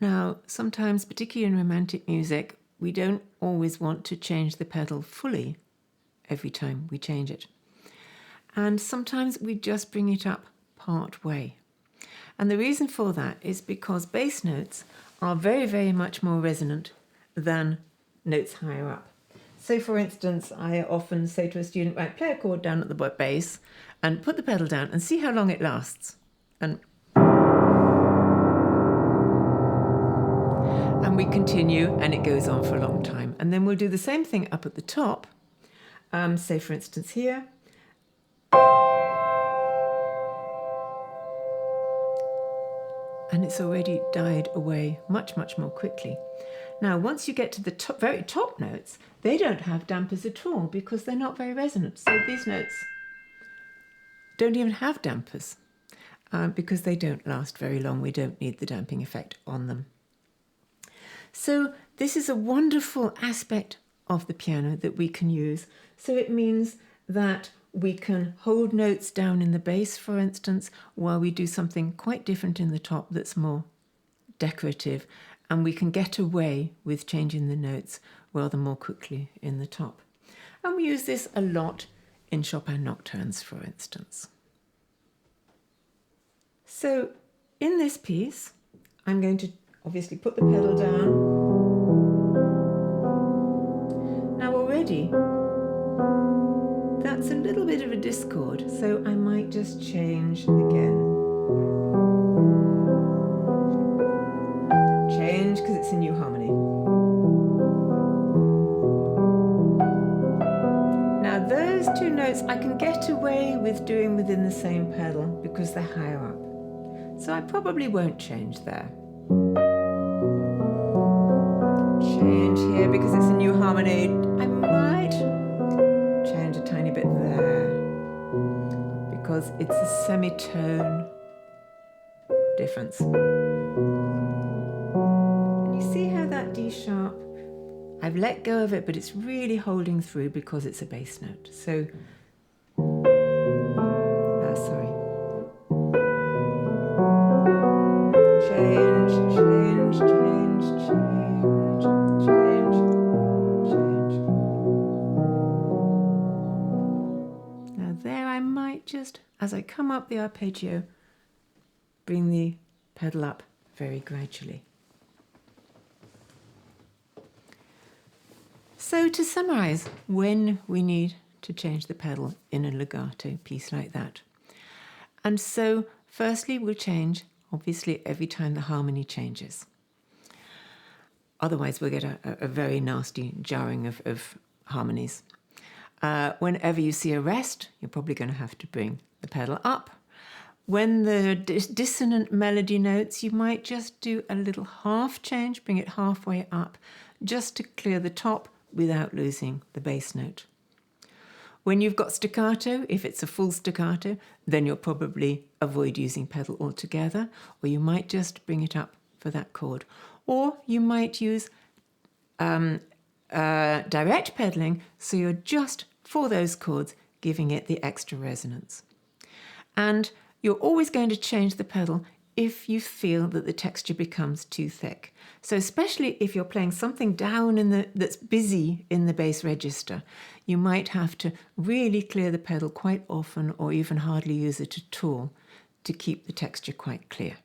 Now, sometimes, particularly in romantic music, we don't always want to change the pedal fully every time we change it. And sometimes we just bring it up part way. And the reason for that is because bass notes are very, very much more resonant than notes higher up. So for instance, I often say to a student, right, play a chord down at the bass and put the pedal down and see how long it lasts. And we continue and it goes on for a long time. And then we'll do the same thing up at the top. Say for instance here. And it's already died away much, much more quickly. Now, once you get to the very top notes, they don't have dampers at all because they're not very resonant. So these notes don't even have dampers because they don't last very long. We don't need the damping effect on them. So this is a wonderful aspect of the piano that we can use. So it means that we can hold notes down in the bass, for instance, while we do something quite different in the top that's more decorative, and we can get away with changing the notes rather more quickly in the top. And we use this a lot in Chopin nocturnes, for instance. So in this piece, I'm going to obviously put the pedal down. Now already, that's a little bit of a discord, so I might just change again. Change because it's a new harmony. Now those two notes I can get away with doing within the same pedal because they're higher up. So I probably won't change there. Change here because it's a new harmony. I might change a tiny bit there because it's a semitone difference. And you see how that D sharp, I've let go of it, but it's really holding through because it's a bass note. So, sorry. Change, change, change, change, change, change. Now there I might just, as I come up the arpeggio, bring the pedal up very gradually. So to summarize, when we need to change the pedal in a legato piece like that. And so firstly we'll change obviously every time the harmony changes. Otherwise we'll get a very nasty jarring of harmonies. Whenever you see a rest, you're probably going to have to bring the pedal up. When the dissonant melody notes, you might just do a little half change, bring it halfway up, just to clear the top without losing the bass note. When you've got staccato, if it's a full staccato, then you'll probably avoid using pedal altogether, or you might just bring it up for that chord. Or you might use direct pedaling, so you're just, for those chords, giving it the extra resonance. And you're always going to change the pedal if you feel that the texture becomes too thick. So especially if you're playing something down that's busy in the bass register, you might have to really clear the pedal quite often or even hardly use it at all to keep the texture quite clear.